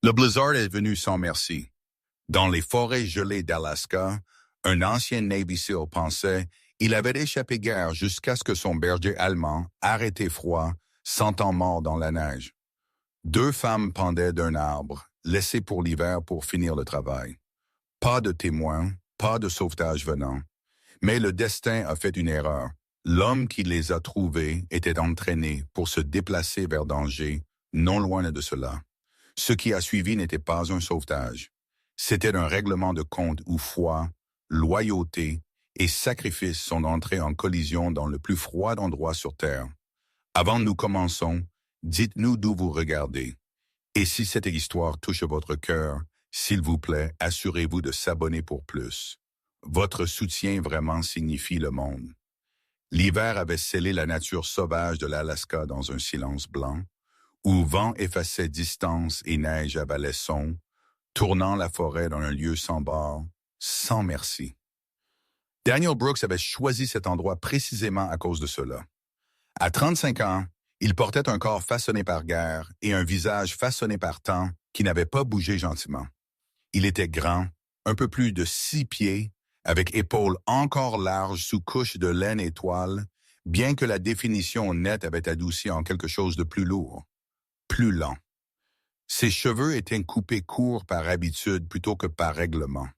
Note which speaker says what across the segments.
Speaker 1: Le blizzard est venu sans merci. Dans les forêts gelées d'Alaska, un ancien Navy SEAL pensait il avait échappé guère jusqu'à ce que son berger allemand, arrêté froid, sentant mort dans la neige. Deux femmes pendaient d'un arbre, laissées pour l'hiver pour finir le travail. Pas de témoins, pas de sauvetage venant. Mais le destin a fait une erreur. L'homme qui les a trouvées était entraîné pour se déplacer vers danger, non loin de cela. Ce qui a suivi n'était pas un sauvetage. C'était un règlement de compte où foi, loyauté et sacrifice sont entrés en collision dans le plus froid endroit sur Terre. Avant que nous commençons, dites-nous d'où vous regardez. Et si cette histoire touche votre cœur, s'il vous plaît, assurez-vous de s'abonner pour plus. Votre soutien vraiment signifie le monde. L'hiver avait scellé la nature sauvage de l'Alaska dans un silence blanc, où vent effaçait distance et neige avalait son, tournant la forêt dans un lieu sans bord, sans merci. Daniel Brooks avait choisi cet endroit précisément à cause de cela. À 35 ans, il portait un corps façonné par guerre et un visage façonné par temps qui n'avait pas bougé gentiment. Il était grand, un peu plus de 6 pieds, avec épaules encore larges sous couche de laine et toile, bien que la définition nette avait adouci en quelque chose de plus lourd, plus lent. Ses cheveux étaient coupés courts par habitude plutôt que par règlement.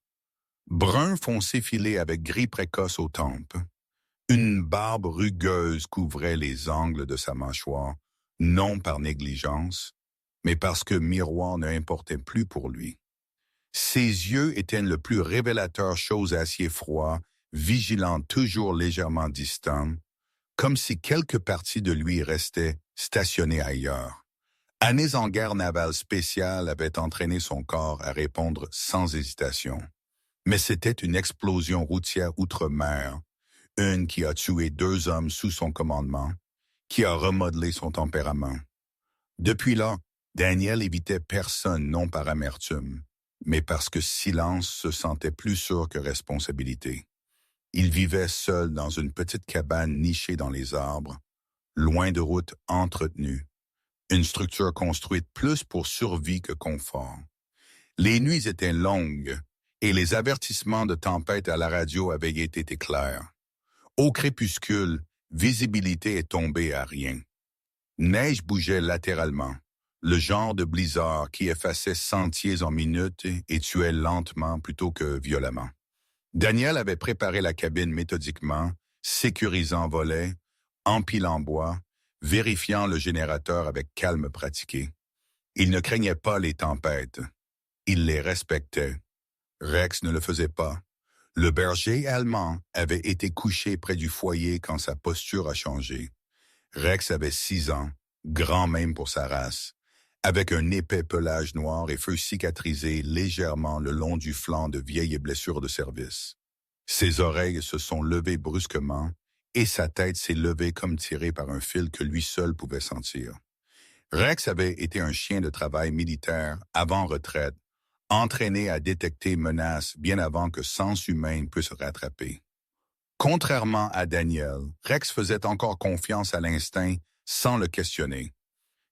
Speaker 1: Brun foncé filé avec gris précoce aux tempes. Une barbe rugueuse couvrait les angles de sa mâchoire, non par négligence, mais parce que miroir ne importait plus pour lui. Ses yeux étaient le plus révélateur chose acier froid, vigilant toujours légèrement distant, comme si quelque partie de lui restait stationnée ailleurs. Années en guerre navale spéciale avaient entraîné son corps à répondre sans hésitation. Mais c'était une explosion routière outre-mer, une qui a tué 2 hommes sous son commandement, qui a remodelé son tempérament. Depuis là, Daniel évitait personne non par amertume, mais parce que silence se sentait plus sûr que responsabilité. Il vivait seul dans une petite cabane nichée dans les arbres, loin de routes entretenues, une structure construite plus pour survie que confort. Les nuits étaient longues et les avertissements de tempête à la radio avaient été clairs. Au crépuscule, visibilité est tombée à rien. Neige bougeait latéralement, le genre de blizzard qui effaçait sentiers en minutes et tuait lentement plutôt que violemment. Daniel avait préparé la cabine méthodiquement, sécurisant volets, empilant bois, vérifiant le générateur avec calme pratiqué. Il ne craignait pas les tempêtes. Il les respectait. Rex ne le faisait pas. Le berger allemand avait été couché près du foyer quand sa posture a changé. Rex avait 6 ans, grand même pour sa race, avec un épais pelage noir et feu cicatrisé légèrement le long du flanc de vieilles blessures de service. Ses oreilles se sont levées brusquement et sa tête s'est levée comme tirée par un fil que lui seul pouvait sentir. Rex avait été un chien de travail militaire avant retraite, entraîné à détecter menaces bien avant que sens humain puisse rattraper. Contrairement à Daniel, Rex faisait encore confiance à l'instinct sans le questionner.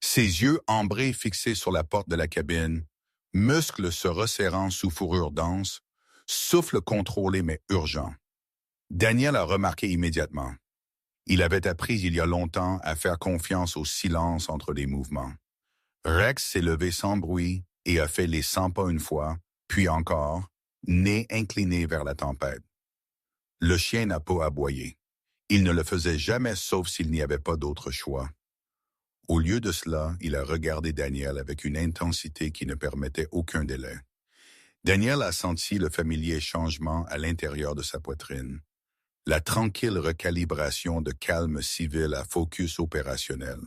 Speaker 1: Ses yeux ambrés fixés sur la porte de la cabine, muscles se resserrant sous fourrure dense, souffle contrôlé mais urgent. Daniel a remarqué immédiatement. Il avait appris il y a longtemps à faire confiance au silence entre les mouvements. Rex s'est levé sans bruit et a fait les 100 pas une fois, puis encore, nez incliné vers la tempête. Le chien n'a pas aboyé. Il ne le faisait jamais sauf s'il n'y avait pas d'autre choix. Au lieu de cela, il a regardé Daniel avec une intensité qui ne permettait aucun délai. Daniel a senti le familier changement à l'intérieur de sa poitrine. La tranquille recalibration de calme civil à focus opérationnel.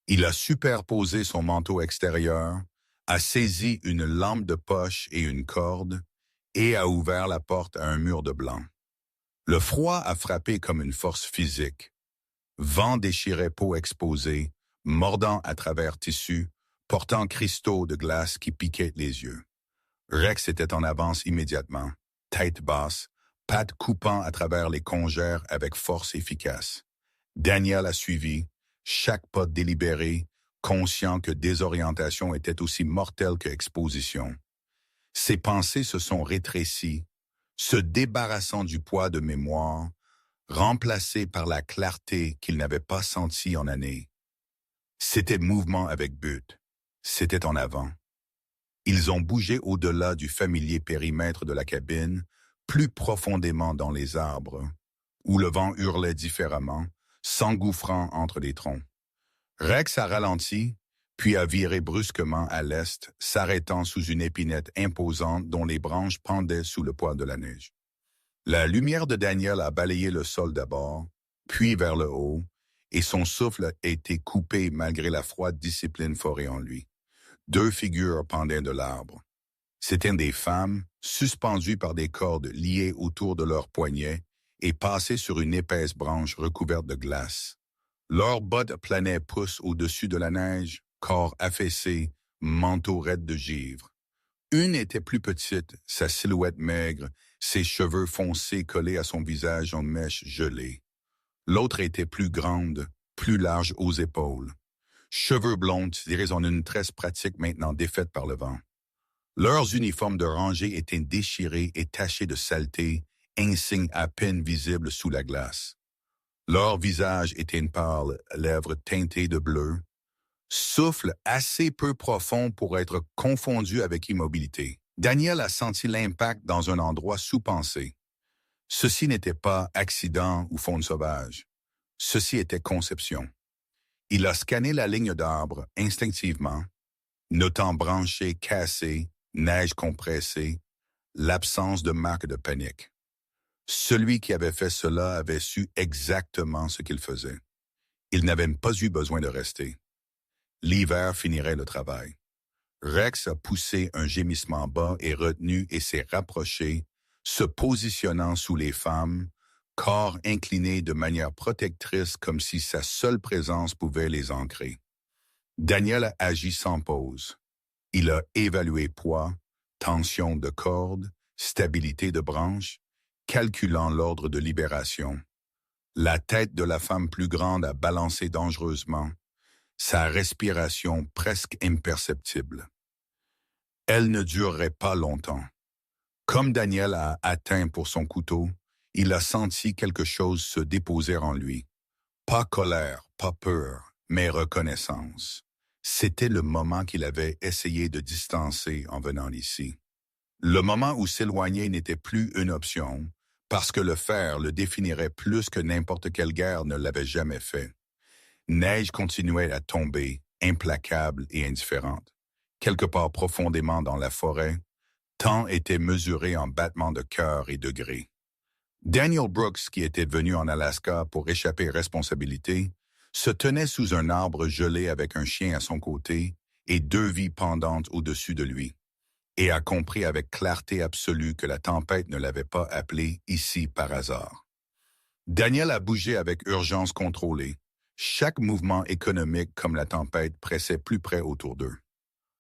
Speaker 1: Il a superposé son manteau extérieur, a saisi une lampe de poche et une corde, et a ouvert la porte à un mur de blanc. Le froid a frappé comme une force physique. Vent déchirait peau exposée, mordant à travers tissu, portant cristaux de glace qui piquaient les yeux. Rex était en avance immédiatement, tête basse, pattes coupant à travers les congères avec force efficace. Daniel a suivi, chaque pas délibéré, conscient que désorientation était aussi mortelle que exposition. Ses pensées se sont rétrécies, se débarrassant du poids de mémoire, remplacé par la clarté qu'il n'avait pas sentie en années. C'était mouvement avec but. C'était en avant. Ils ont bougé au-delà du familier périmètre de la cabine, plus profondément dans les arbres, où le vent hurlait différemment, s'engouffrant entre les troncs. Rex a ralenti, puis a viré brusquement à l'est, s'arrêtant sous une épinette imposante dont les branches pendaient sous le poids de la neige. La lumière de Daniel a balayé le sol d'abord, puis vers le haut, et son souffle a été coupé malgré la froide discipline forée en lui. 2 figures pendaient de l'arbre. C'étaient des femmes, suspendues par des cordes liées autour de leurs poignets et passées sur une épaisse branche recouverte de glace. Leurs bottes planaient pouces au-dessus de la neige, corps affaissés, manteau raide de givre. Une était plus petite, sa silhouette maigre, ses cheveux foncés collés à son visage en mèches gelées. L'autre était plus grande, plus large aux épaules. Cheveux blonds tirés en une tresse pratique maintenant défaite par le vent. Leurs uniformes de rangée étaient déchirés et tachés de saleté, insignes à peine visibles sous la glace. Leur visage était pâle, lèvres teintées de bleu, souffle assez peu profond pour être confondu avec immobilité. Daniel a senti l'impact dans un endroit sous-pensé. Ceci n'était pas accident ou faune sauvage. Ceci était conception. Il a scanné la ligne d'arbre instinctivement, notant branchés cassés, neige compressée, l'absence de marque de panique. Celui qui avait fait cela avait su exactement ce qu'il faisait. Il n'avait pas eu besoin de rester. L'hiver finirait le travail. Rex a poussé un gémissement bas et retenu et s'est rapproché, se positionnant sous les femmes, corps incliné de manière protectrice comme si sa seule présence pouvait les ancrer. Daniel a agi sans pause. Il a évalué poids, tension de corde, stabilité de branche, calculant l'ordre de libération. La tête de la femme plus grande a balancé dangereusement, sa respiration presque imperceptible. Elle ne durerait pas longtemps. Comme Daniel a atteint pour son couteau, il a senti quelque chose se déposer en lui. Pas colère, pas peur, mais reconnaissance. C'était le moment qu'il avait essayé de distancer en venant ici. Le moment où s'éloigner n'était plus une option, parce que le faire le définirait plus que n'importe quelle guerre ne l'avait jamais fait. Neige continuait à tomber, implacable et indifférente. Quelque part profondément dans la forêt, temps était mesuré en battements de cœur et degrés. Daniel Brooks, qui était venu en Alaska pour échapper responsabilité, se tenait sous un arbre gelé avec un chien à son côté et 2 vies pendantes au-dessus de lui, et a compris avec clarté absolue que la tempête ne l'avait pas appelé ici par hasard. Daniel a bougé avec urgence contrôlée. Chaque mouvement économique comme la tempête pressait plus près autour d'eux.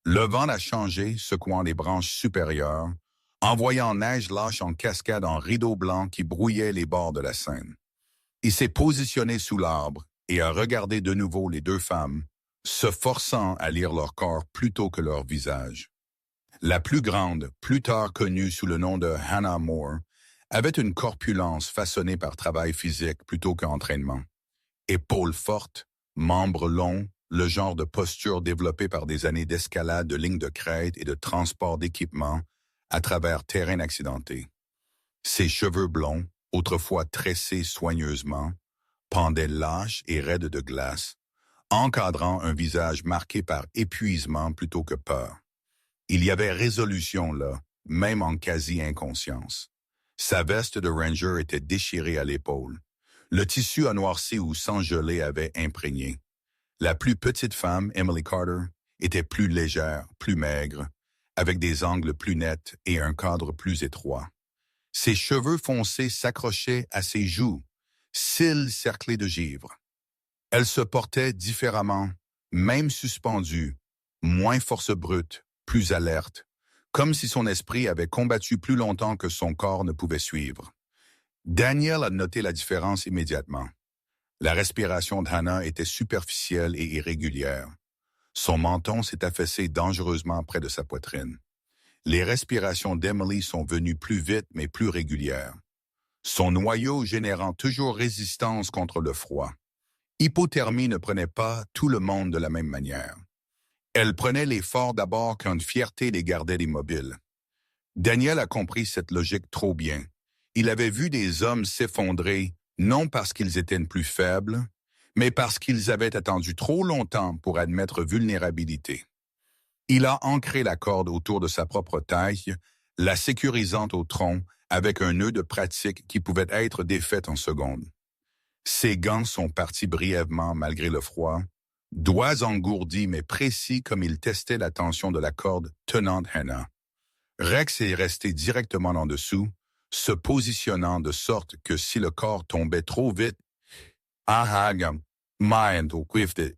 Speaker 1: Le vent a changé, secouant les branches supérieures, envoyant neige lâche en cascade en rideau blanc qui brouillait les bords de la Seine. Il s'est positionné sous l'arbre et a regardé de nouveau les 2 femmes, se forçant à lire leur corps plutôt que leur visage. La plus grande, plus tard connue sous le nom de Hannah Moore, avait une corpulence façonnée par travail physique plutôt qu'entraînement. Épaules fortes, membres longs, le genre de posture développée par des années d'escalade de lignes de crête et de transport d'équipement à travers terrains accidentés. Ses cheveux blonds, autrefois tressés soigneusement, pendaient lâches et raides de glace, encadrant un visage marqué par épuisement plutôt que peur. Il y avait résolution là, même en quasi-inconscience. Sa veste de ranger était déchirée à l'épaule. Le tissu à noirci ou sans gelée avait imprégné. La plus petite femme, Emily Carter, était plus légère, plus maigre, avec des angles plus nets et un cadre plus étroit. Ses cheveux foncés s'accrochaient à ses joues, cils cerclés de givre. Elle se portait différemment, même suspendue, moins force brute, plus alerte, comme si son esprit avait combattu plus longtemps que son corps ne pouvait suivre. Daniel a noté la différence immédiatement. La respiration d'Hannah était superficielle et irrégulière. Son menton s'est affaissé dangereusement près de sa poitrine. Les respirations d'Emily sont venues plus vite mais plus régulières. Son noyau générant toujours résistance contre le froid. Hypothermie ne prenait pas tout le monde de la même manière. Elle prenait l'effort d'abord quand une fierté les gardait immobiles. Daniel a compris cette logique trop bien. Il avait vu des hommes s'effondrer, non parce qu'ils étaient plus faibles, mais parce qu'ils avaient attendu trop longtemps pour admettre vulnérabilité. Il a ancré la corde autour de sa propre taille, la sécurisant au tronc avec un nœud de pratique qui pouvait être défait en secondes. Ses gants sont partis brièvement malgré le froid, doigts engourdis mais précis comme il testait la tension de la corde tenant Hannah. Rex est resté directement en dessous, se positionnant de sorte que si le corps tombait trop vite,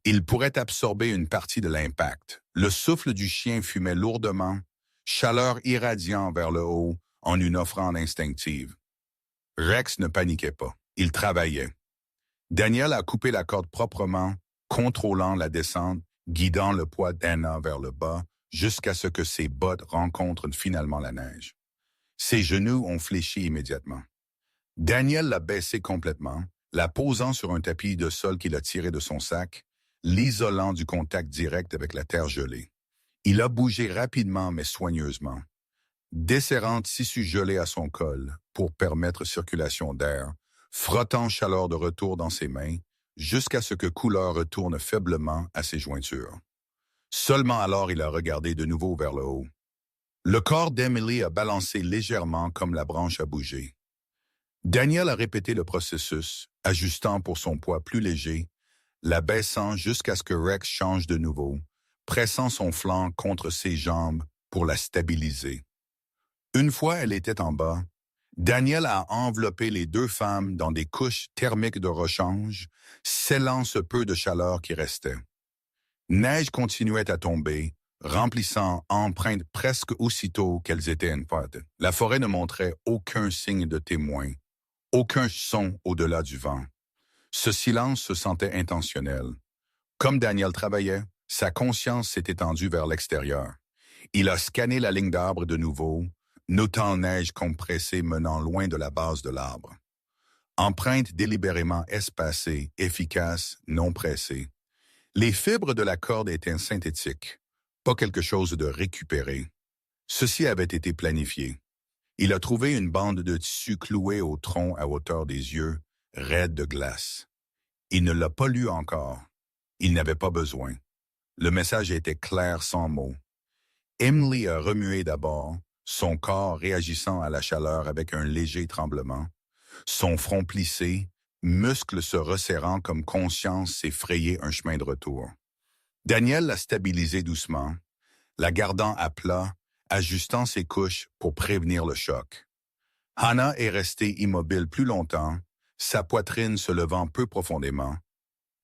Speaker 1: il pourrait absorber une partie de l'impact. Le souffle du chien fumait lourdement, chaleur irradiant vers le haut en une offrande instinctive. Rex ne paniquait pas, il travaillait. Daniel a coupé la corde proprement, contrôlant la descente, guidant le poids d'Anna vers le bas, jusqu'à ce que ses bottes rencontrent finalement la neige. Ses genoux ont fléchi immédiatement. Daniel l'a baissé complètement, la posant sur un tapis de sol qu'il a tiré de son sac, l'isolant du contact direct avec la terre gelée. Il a bougé rapidement mais soigneusement, desserrant tissu gelé à son col pour permettre circulation d'air, frottant chaleur de retour dans ses mains, jusqu'à ce que couleur retourne faiblement à ses jointures. Seulement alors il a regardé de nouveau vers le haut. Le corps d'Emily a balancé légèrement comme la branche a bougé. Daniel a répété le processus, ajustant pour son poids plus léger, la baissant jusqu'à ce que Rex change de nouveau, pressant son flanc contre ses jambes pour la stabiliser. Une fois elle était en bas, Daniel a enveloppé les deux femmes dans des couches thermiques de rechange, scellant ce peu de chaleur qui restait. Neige continuait à tomber, remplissant empreintes presque aussitôt qu'elles étaient une pâte. La forêt ne montrait aucun signe de témoin, aucun son au-delà du vent. Ce silence se sentait intentionnel. Comme Daniel travaillait, sa conscience s'est étendue vers l'extérieur. Il a scanné la ligne d'arbre de nouveau, notant neige compressée menant loin de la base de l'arbre. Empreinte délibérément espacée, efficace, non pressée. Les fibres de la corde étaient synthétiques, pas quelque chose de récupéré. Ceci avait été planifié. Il a trouvé une bande de tissu clouée au tronc à hauteur des yeux, raide de glace. Il ne l'a pas lu encore. Il n'avait pas besoin. Le message était clair sans mots. Emily a remué d'abord, son corps réagissant à la chaleur avec un léger tremblement, son front plissé, muscles se resserrant comme conscience s'est frayé un chemin de retour. Daniel l'a stabilisé doucement, la gardant à plat, ajustant ses couches pour prévenir le choc. Hannah est restée immobile plus longtemps, sa poitrine se levant peu profondément,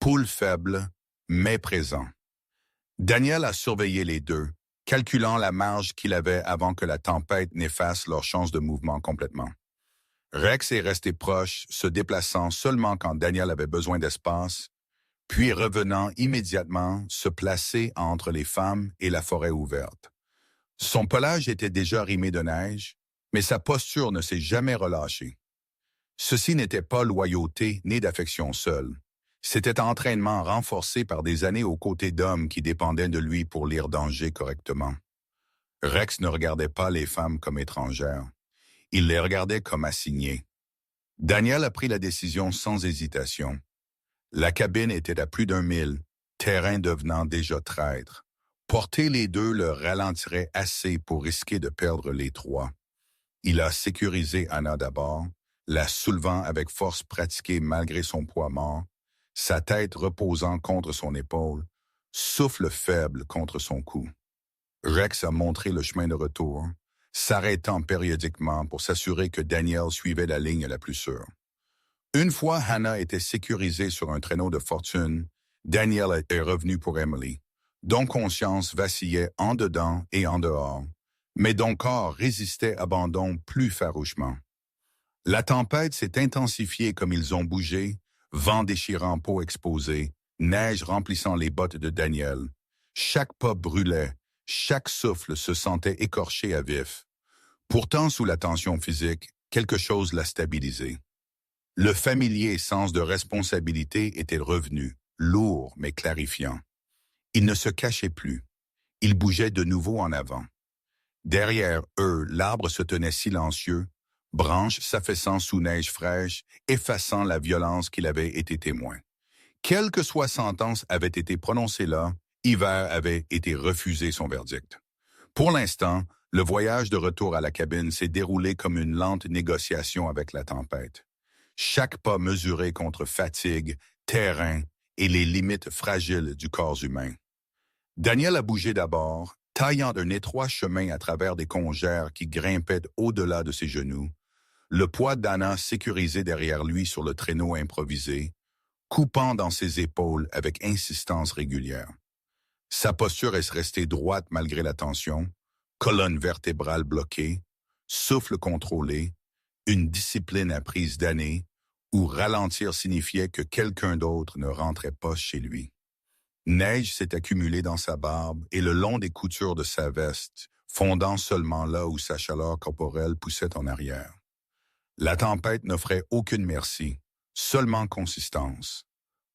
Speaker 1: poule faible, mais présent. Daniel a surveillé les deux, calculant la marge qu'il avait avant que la tempête n'efface leur chance de mouvement complètement. Rex est resté proche, se déplaçant seulement quand Daniel avait besoin d'espace, puis revenant immédiatement se placer entre les femmes et la forêt ouverte. Son pelage était déjà rimé de neige, mais sa posture ne s'est jamais relâchée. Ceci n'était pas loyauté ni d'affection seule. C'était entraînement renforcé par des années aux côtés d'hommes qui dépendaient de lui pour lire danger correctement. Rex ne regardait pas les femmes comme étrangères. Il les regardait comme assignées. Daniel a pris la décision sans hésitation. La cabine était à plus d'1 mille, terrain devenant déjà traître. Porter les deux le ralentirait assez pour risquer de perdre les trois. Il a sécurisé Hannah d'abord, la soulevant avec force pratiquée malgré son poids mort, sa tête reposant contre son épaule, souffle faible contre son cou. Rex a montré le chemin de retour, s'arrêtant périodiquement pour s'assurer que Daniel suivait la ligne la plus sûre. Une fois Hannah était sécurisée sur un traîneau de fortune, Daniel est revenu pour Emily, dont conscience vacillait en dedans et en dehors, mais dont corps résistait abandon plus farouchement. La tempête s'est intensifiée comme ils ont bougé, vent déchirant peau exposée, neige remplissant les bottes de Daniel, Chaque pas brûlait, chaque souffle se sentait écorché à vif. Pourtant, sous la tension physique, quelque chose l'a stabilisé. Le familier sens de responsabilité était revenu, lourd mais clarifiant. Il ne se cachait plus. Il bougeait de nouveau en avant. Derrière eux, l'arbre se tenait silencieux, branches s'affaissant sous neige fraîche, effaçant la violence qu'il avait été témoin. Quelle que soit sentence avait été prononcée là, Hiver avait été refusé son verdict. Pour l'instant, le voyage de retour à la cabine s'est déroulé comme une lente négociation avec la tempête. Chaque pas mesuré contre fatigue, terrain et les limites fragiles du corps humain. Daniel a bougé d'abord, taillant un étroit chemin à travers des congères qui grimpaient au-delà de ses genoux, le poids d'Anna sécurisé derrière lui sur le traîneau improvisé, coupant dans ses épaules avec insistance régulière. Sa posture est restée droite malgré la tension, colonne vertébrale bloquée, souffle contrôlé, une discipline apprise d'années, où ralentir signifiait que quelqu'un d'autre ne rentrait pas chez lui. Neige s'est accumulée dans sa barbe et le long des coutures de sa veste, fondant seulement là où sa chaleur corporelle poussait en arrière. La tempête n'offrait aucune merci, seulement consistance.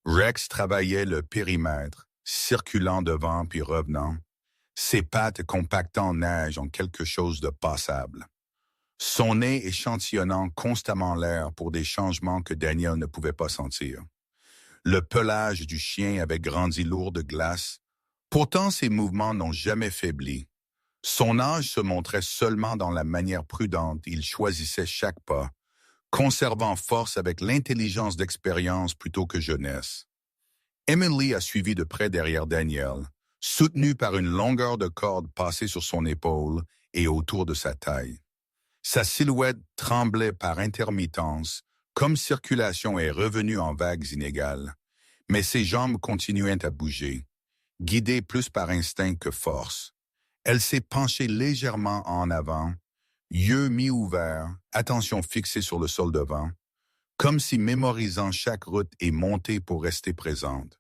Speaker 1: Rex travaillait le périmètre, circulant devant puis revenant, ses pattes compactant neige en quelque chose de passable. Son nez échantillonnant constamment l'air pour des changements que Daniel ne pouvait pas sentir. Le pelage du chien avait grandi lourd de glace, pourtant ses mouvements n'ont jamais faibli. Son âge se montrait seulement dans la manière prudente, il choisissait chaque pas, conservant force avec l'intelligence d'expérience plutôt que jeunesse. Emily a suivi de près derrière Daniel, soutenue par une longueur de corde passée sur son épaule et autour de sa taille. Sa silhouette tremblait par intermittence, comme circulation est revenue en vagues inégales, mais ses jambes continuaient à bouger, guidées plus par instinct que force. Elle s'est penchée légèrement en avant, yeux mi-ouverts, attention fixée sur le sol devant, comme si mémorisant chaque route et montée pour rester présente.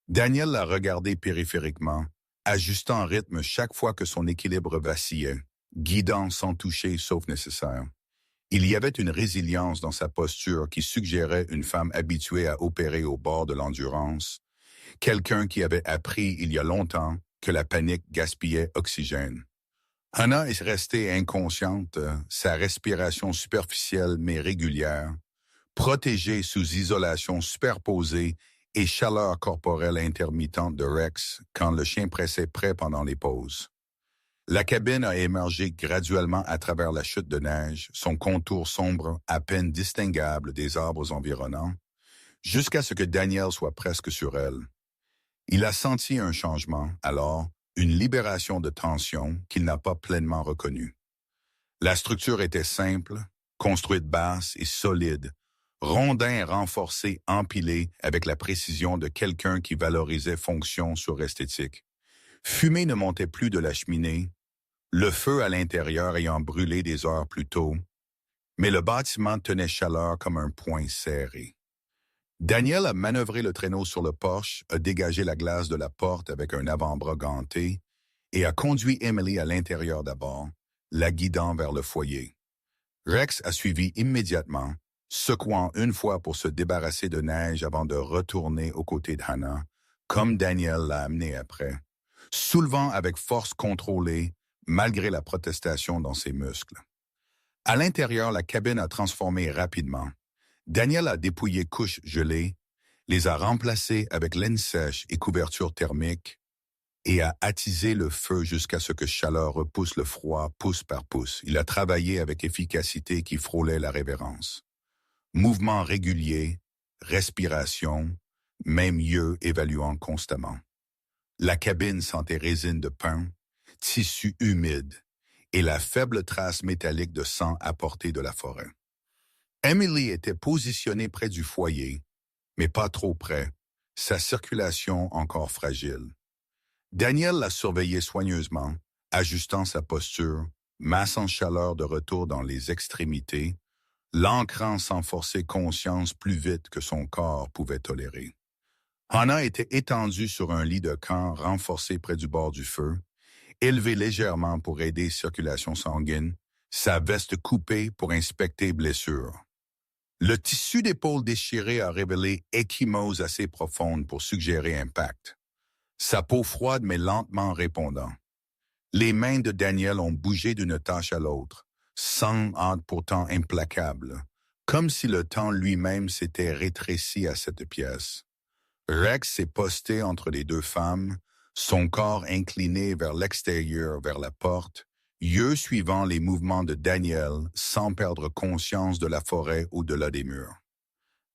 Speaker 1: Daniel l'a regardé périphériquement, ajustant rythme chaque fois que son équilibre vacillait, guidant sans toucher sauf nécessaire. Il y avait une résilience dans sa posture qui suggérait une femme habituée à opérer au bord de l'endurance, quelqu'un qui avait appris il y a longtemps que la panique gaspillait oxygène. Anna est restée inconsciente, sa respiration superficielle mais régulière, protégée sous isolation superposée et chaleur corporelle intermittente de Rex quand le chien pressait près pendant les pauses. La cabine a émergé graduellement à travers la chute de neige, son contour sombre à peine distinguable des arbres environnants, jusqu'à ce que Daniel soit presque sur elle. Il a senti un changement, alors, une libération de tension qu'il n'a pas pleinement reconnue. La structure était simple, construite basse et solide, rondin renforcé, empilé avec la précision de quelqu'un qui valorisait fonction sur esthétique. Fumée ne montait plus de la cheminée, le feu à l'intérieur ayant brûlé des heures plus tôt, mais le bâtiment tenait chaleur comme un poing serré. Daniel a manœuvré le traîneau sur le porche, a dégagé la glace de la porte avec un avant-bras ganté et a conduit Emily à l'intérieur d'abord, la guidant vers le foyer. Rex a suivi immédiatement, secouant une fois pour se débarrasser de neige avant de retourner aux côtés d'Hannah, comme Daniel l'a amené après, soulevant avec force contrôlée, malgré la protestation dans ses muscles. À l'intérieur, la cabine a transformé rapidement. Daniel a dépouillé couches gelées, les a remplacées avec laine sèche et couverture thermique, et a attisé le feu jusqu'à ce que chaleur repousse le froid pouce par pouce. Il a travaillé avec efficacité qui frôlait la révérence. Mouvements réguliers, respiration, même yeux évaluant constamment. La cabine sentait résine de pin, tissu humide et la faible trace métallique de sang apportée de la forêt. Emily était positionnée près du foyer, mais pas trop près, sa circulation encore fragile. Daniel l'a surveillée soigneusement, ajustant sa posture, massant chaleur de retour dans les extrémités, l'ancrant sans forcer conscience plus vite que son corps pouvait tolérer. Hannah était étendue sur un lit de camp renforcé près du bord du feu, élevé légèrement pour aider circulation sanguine, sa veste coupée pour inspecter blessures. Le tissu d'épaule déchiré a révélé échymose assez profonde pour suggérer impact. Sa peau froide mais lentement répondant. Les mains de Daniel ont bougé d'une tâche à l'autre, sans hâte pourtant implacable, comme si le temps lui-même s'était rétréci à cette pièce. Rex s'est posté entre les deux femmes, son corps incliné vers l'extérieur, vers la porte, yeux suivant les mouvements de Daniel sans perdre conscience de la forêt au-delà des murs.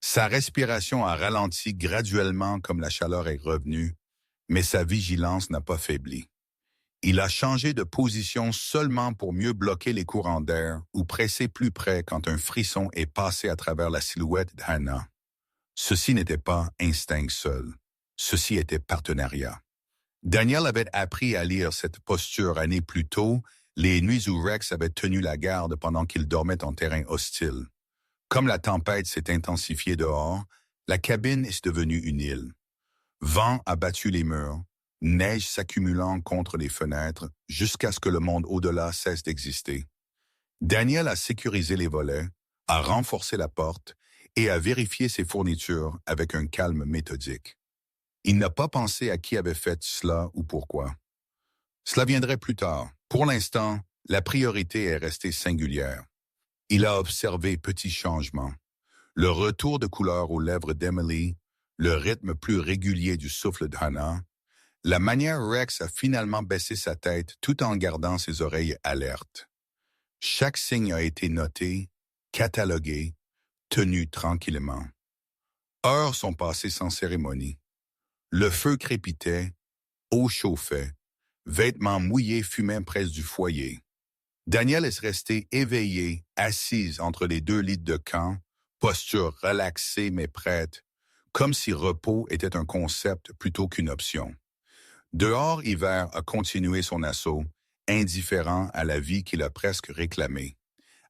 Speaker 1: Sa respiration a ralenti graduellement comme la chaleur est revenue, mais sa vigilance n'a pas faibli. Il a changé de position seulement pour mieux bloquer les courants d'air ou presser plus près quand un frisson est passé à travers la silhouette d'Hannah. Ceci n'était pas instinct seul. Ceci était partenariat. Daniel avait appris à lire cette posture années plus tôt, les nuits où Rex avait tenu la garde pendant qu'il dormait en terrain hostile. Comme la tempête s'est intensifiée dehors, la cabine est devenue une île. Vent a battu les murs, neige s'accumulant contre les fenêtres jusqu'à ce que le monde au-delà cesse d'exister. Daniel a sécurisé les volets, a renforcé la porte et a vérifié ses fournitures avec un calme méthodique. Il n'a pas pensé à qui avait fait cela ou pourquoi. Cela viendrait plus tard. Pour l'instant, la priorité est restée singulière. Il a observé petits changements. Le retour de couleur aux lèvres d'Emily, le rythme plus régulier du souffle d'Hannah, la manière Rex a finalement baissé sa tête tout en gardant ses oreilles alertes. Chaque signe a été noté, catalogué, tenu tranquillement. Heures sont passées sans cérémonie. Le feu crépitait, eau chauffait, vêtements mouillés fumaient près du foyer. Daniel est resté éveillé, assise entre les deux lits de camp, posture relaxée mais prête, comme si repos était un concept plutôt qu'une option. Dehors, hiver a continué son assaut, indifférent à la vie qu'il a presque réclamée.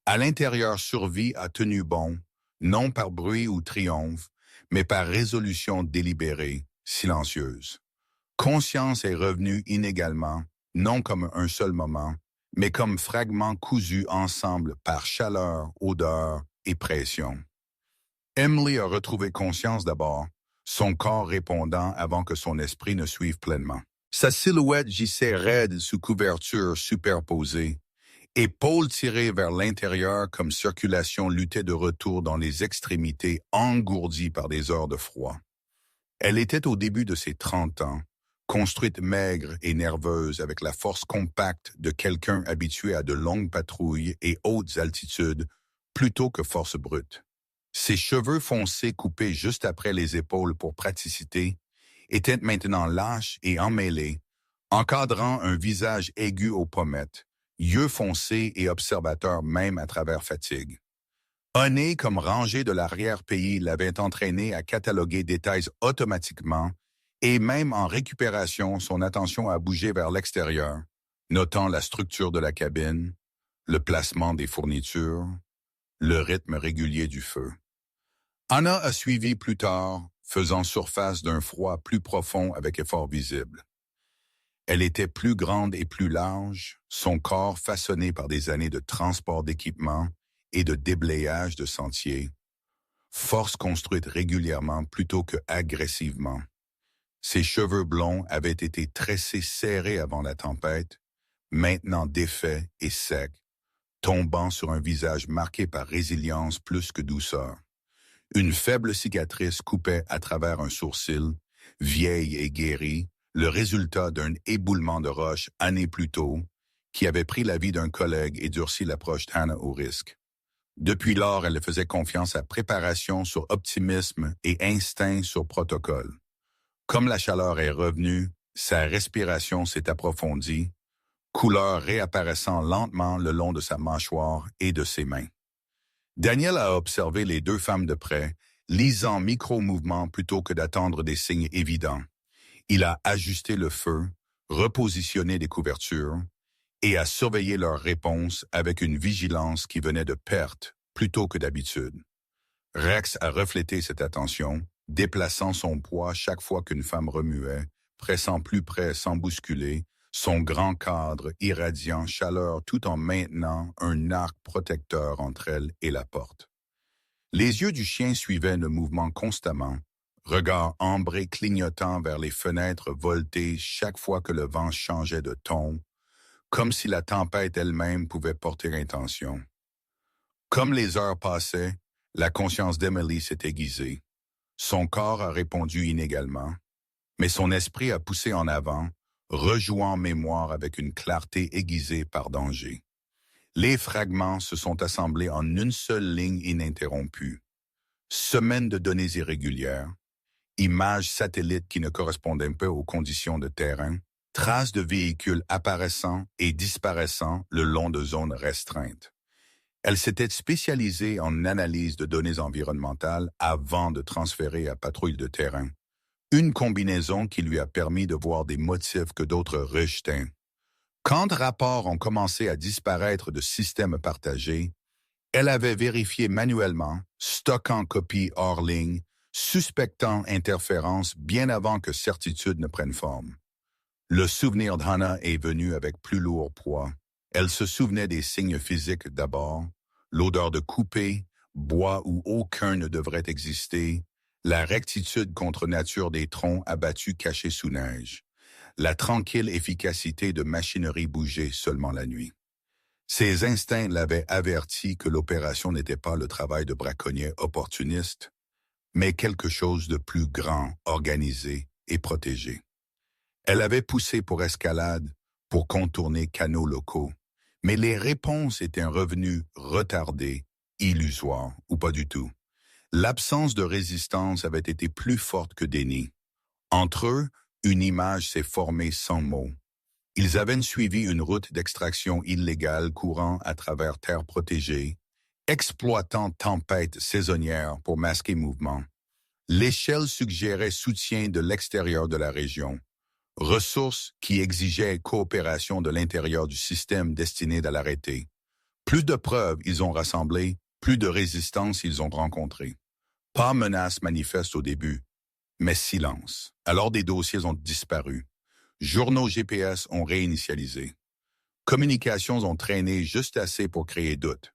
Speaker 1: À l'intérieur, survie a tenu bon, non par bruit ou triomphe, mais par résolution délibérée, silencieuse. Conscience est revenue inégalement, non comme un seul moment, mais comme fragments cousus ensemble par chaleur, odeur et pression. Emily a retrouvé conscience d'abord, son corps répondant avant que son esprit ne suive pleinement. Sa silhouette gissait raide sous couverture superposée, épaules tirées vers l'intérieur comme circulation luttait de retour dans les extrémités engourdies par des heures de froid. Elle était au début de ses 30 ans, construite maigre et nerveuse avec la force compacte de quelqu'un habitué à de longues patrouilles et hautes altitudes plutôt que force brute. Ses cheveux foncés coupés juste après les épaules pour praticité étaient maintenant lâches et emmêlés, encadrant un visage aigu aux pommettes, yeux foncés et observateurs même à travers fatigue. Un nez comme rangé de l'arrière-pays l'avait entraîné à cataloguer détails automatiquement et même en récupération, son attention a bougé vers l'extérieur, notant la structure de la cabine, le placement des fournitures, le rythme régulier du feu. Hannah a suivi plus tard, faisant surface d'un froid plus profond avec effort visible. Elle était plus grande et plus large, son corps façonné par des années de transport d'équipement et de déblayage de sentiers, force construite régulièrement plutôt que agressivement. Ses cheveux blonds avaient été tressés serrés avant la tempête, maintenant défaits et secs, tombant sur un visage marqué par résilience plus que douceur. Une faible cicatrice coupait à travers un sourcil, vieille et guérie, le résultat d'un éboulement de roche années plus tôt, qui avait pris la vie d'un collègue et durci l'approche d'Hannah au risque. Depuis lors, elle faisait confiance à préparation sur optimisme et instinct sur protocole. Comme la chaleur est revenue, sa respiration s'est approfondie, couleur réapparaissant lentement le long de sa mâchoire et de ses mains. Daniel a observé les deux femmes de près, lisant micro-mouvements plutôt que d'attendre des signes évidents. Il a ajusté le feu, repositionné les couvertures et a surveillé leurs réponses avec une vigilance qui venait de perte plutôt que d'habitude. Rex a reflété cette attention, déplaçant son poids chaque fois qu'une femme remuait, pressant plus près sans bousculer, son grand cadre irradiant chaleur tout en maintenant un arc protecteur entre elle et la porte. Les yeux du chien suivaient le mouvement constamment, regard ambré clignotant vers les fenêtres voltées chaque fois que le vent changeait de ton, comme si la tempête elle-même pouvait porter intention. Comme les heures passaient, la conscience d'Emily s'est aiguisée. Son corps a répondu inégalement, mais son esprit a poussé en avant, rejouant mémoire avec une clarté aiguisée par danger. Les fragments se sont assemblés en une seule ligne ininterrompue. Semaines de données irrégulières, images satellites qui ne correspondaient pas aux conditions de terrain, traces de véhicules apparaissant et disparaissant le long de zones restreintes. Elle s'était spécialisée en analyse de données environnementales avant de transférer à patrouille de terrain. Une combinaison qui lui a permis de voir des motifs que d'autres rejetaient. Quand des rapports ont commencé à disparaître de systèmes partagés, elle avait vérifié manuellement, stockant copies hors ligne, suspectant interférences bien avant que certitude ne prenne forme. Le souvenir d'Hannah est venu avec plus lourd poids. Elle se souvenait des signes physiques d'abord, l'odeur de coupé, bois où aucun ne devrait exister, la rectitude contre nature des troncs abattus cachés sous neige, la tranquille efficacité de machinerie bougée seulement la nuit. Ses instincts l'avaient averti que l'opération n'était pas le travail de braconniers opportunistes, mais quelque chose de plus grand, organisé et protégé. Elle avait poussé pour escalade, pour contourner canaux locaux, mais les réponses étaient revenues retardées, illusoires ou pas du tout. L'absence de résistance avait été plus forte que déni. Entre eux, une image s'est formée sans mots. Ils avaient suivi une route d'extraction illégale courant à travers terres protégées, exploitant tempêtes saisonnières pour masquer mouvement. L'échelle suggérait soutien de l'extérieur de la région, ressources qui exigeaient coopération de l'intérieur du système destiné à l'arrêter. Plus de preuves ils ont rassemblées, plus de résistance ils ont rencontrées. Pas menace manifeste au début, mais silence. Alors des dossiers ont disparu. Journaux GPS ont réinitialisé. Communications ont traîné juste assez pour créer doute.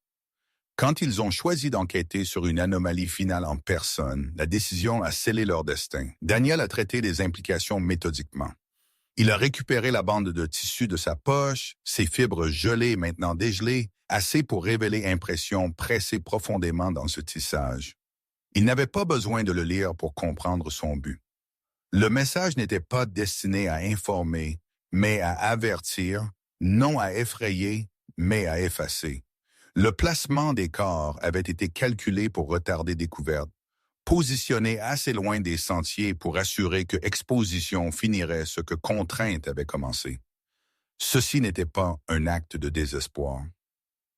Speaker 1: Quand ils ont choisi d'enquêter sur une anomalie finale en personne, la décision a scellé leur destin. Daniel a traité les implications méthodiquement. Il a récupéré la bande de tissu de sa poche, ses fibres gelées maintenant dégelées, assez pour révéler impressions pressées profondément dans ce tissage. Il n'avait pas besoin de le lire pour comprendre son but. Le message n'était pas destiné à informer, mais à avertir, non à effrayer, mais à effacer. Le placement des corps avait été calculé pour retarder découverte, positionné assez loin des sentiers pour assurer que exposition finirait ce que contrainte avait commencé. Ceci n'était pas un acte de désespoir,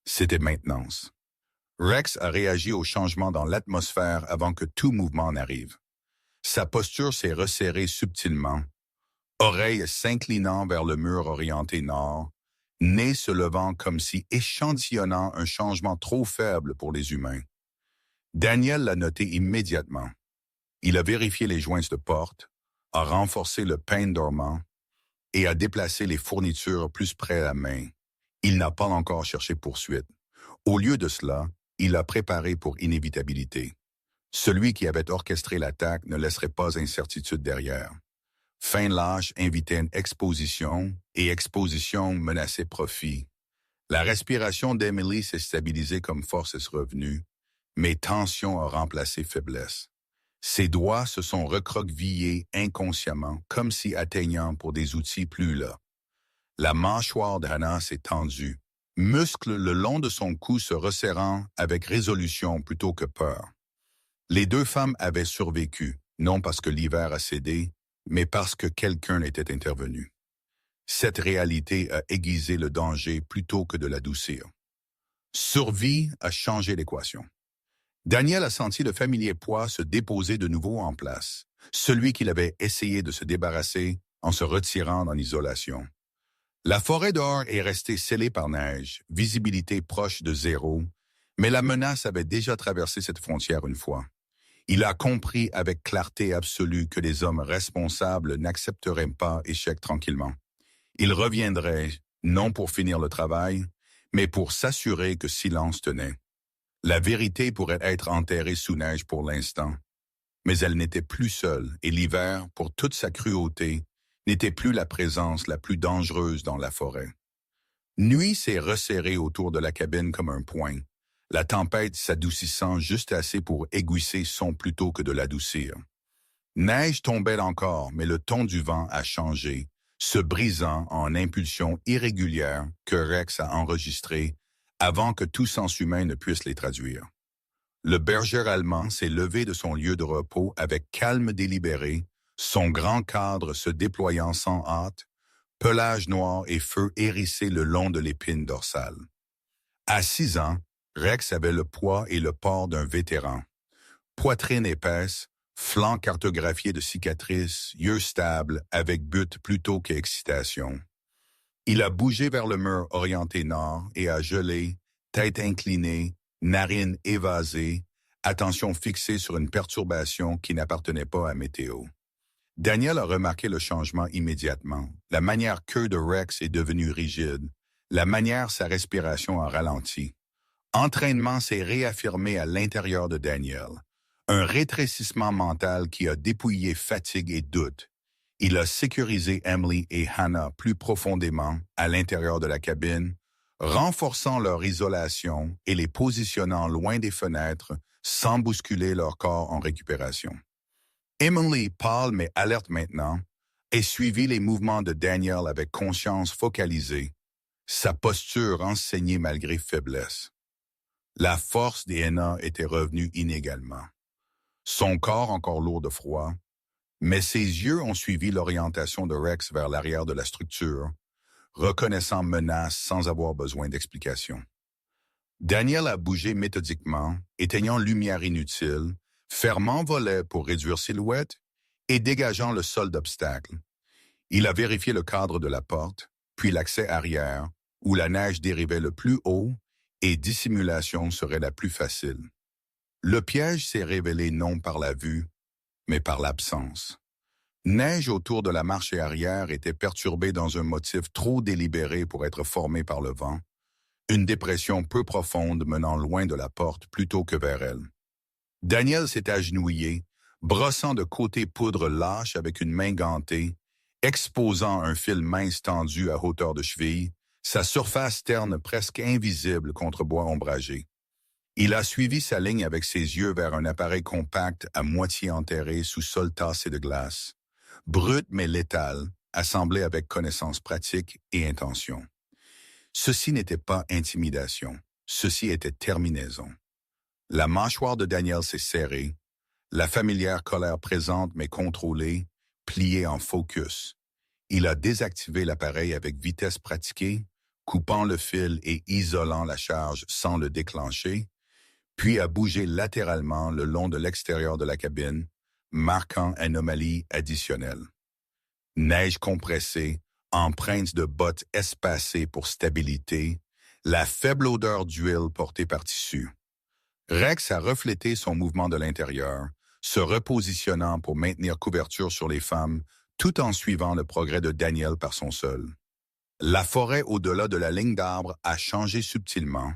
Speaker 1: c'était maintenance. Rex a réagi au changement dans l'atmosphère avant que tout mouvement n'arrive. Sa posture s'est resserrée subtilement, oreilles s'inclinant vers le mur orienté nord, nez se levant comme si échantillonnant un changement trop faible pour les humains. Daniel l'a noté immédiatement. Il a vérifié les joints de porte, a renforcé le pain dormant et a déplacé les fournitures plus près à la main. Il n'a pas encore cherché poursuite. Au lieu de cela, il a préparé pour inévitabilité. Celui qui avait orchestré l'attaque ne laisserait pas incertitude derrière. Fin lâche invitait une exposition et exposition menaçait profit. La respiration d'Emily s'est stabilisée comme force est revenue, mais tension a remplacé faiblesse. Ses doigts se sont recroquevillés inconsciemment, comme si atteignant pour des outils plus là. La mâchoire d'Hannah s'est tendue, muscles le long de son cou se resserrant avec résolution plutôt que peur. Les deux femmes avaient survécu, non parce que l'hiver a cédé, mais parce que quelqu'un était intervenu. Cette réalité a aiguisé le danger plutôt que de l'adoucir. Survie a changé l'équation. Daniel a senti le familier poids se déposer de nouveau en place, celui qu'il avait essayé de se débarrasser en se retirant en isolation. La forêt dehors est restée scellée par neige, visibilité proche de zéro, mais la menace avait déjà traversé cette frontière une fois. Il a compris avec clarté absolue que les hommes responsables n'accepteraient pas échec tranquillement. Ils reviendraient, non pour finir le travail, mais pour s'assurer que silence tenait. La vérité pourrait être enterrée sous neige pour l'instant, mais elle n'était plus seule, et l'hiver, pour toute sa cruauté, n'était plus la présence la plus dangereuse dans la forêt. Nuit s'est resserrée autour de la cabine comme un poing, la tempête s'adoucissant juste assez pour aiguiser son plutôt que de l'adoucir. Neige tombait encore, mais le ton du vent a changé, se brisant en impulsions irrégulières que Rex a enregistrées avant que tout sens humain ne puisse les traduire. Le berger allemand s'est levé de son lieu de repos avec calme délibéré, son grand cadre se déployant sans hâte, pelage noir et feu hérissés le long de l'épine dorsale. À 6 ans, Rex avait le poids et le port d'un vétéran. Poitrine épaisse, flanc cartographié de cicatrices, yeux stables, avec but plutôt qu'excitation. Il a bougé vers le mur orienté nord et a gelé, tête inclinée, narines évasées, attention fixée sur une perturbation qui n'appartenait pas à météo. Daniel a remarqué le changement immédiatement. La manière queue de Rex est devenue rigide. La manière sa respiration a ralenti. Entraînement s'est réaffirmé à l'intérieur de Daniel. Un rétrécissement mental qui a dépouillé fatigue et doute. Il a sécurisé Emily et Hannah plus profondément à l'intérieur de la cabine, renforçant leur isolation et les positionnant loin des fenêtres sans bousculer leur corps en récupération. Emily, pâle mais alerte maintenant, a suivi les mouvements de Daniel avec conscience focalisée, sa posture enseignée malgré faiblesse. La force des Henna était revenue inégalement. Son corps encore lourd de froid, mais ses yeux ont suivi l'orientation de Rex vers l'arrière de la structure, reconnaissant menace sans avoir besoin d'explication. Daniel a bougé méthodiquement, éteignant lumière inutile, fermant volet pour réduire silhouette et dégageant le sol d'obstacle. Il a vérifié le cadre de la porte, puis l'accès arrière, où la neige dérivait le plus haut et dissimulation serait la plus facile. Le piège s'est révélé non par la vue, mais par l'absence. Neige autour de la marche arrière était perturbée dans un motif trop délibéré pour être formé par le vent, une dépression peu profonde menant loin de la porte plutôt que vers elle. Daniel s'est agenouillé, brossant de côté poudre lâche avec une main gantée, exposant un fil mince tendu à hauteur de cheville, sa surface terne presque invisible contre bois ombragé. Il a suivi sa ligne avec ses yeux vers un appareil compact à moitié enterré sous sol tassé de glace, brut mais létal, assemblé avec connaissance pratique et intention. Ceci n'était pas intimidation, ceci était terminaison. La mâchoire de Daniel s'est serrée, la familière colère présente mais contrôlée, pliée en focus. Il a désactivé l'appareil avec vitesse pratiquée, coupant le fil et isolant la charge sans le déclencher, puis a bougé latéralement le long de l'extérieur de la cabine, marquant anomalie additionnelle. Neige compressée, empreinte de bottes espacées pour stabilité, la faible odeur d'huile portée par tissu. Rex a reflété son mouvement de l'intérieur, se repositionnant pour maintenir couverture sur les femmes, tout en suivant le progrès de Daniel par son seul. La forêt au-delà de la ligne d'arbres a changé subtilement,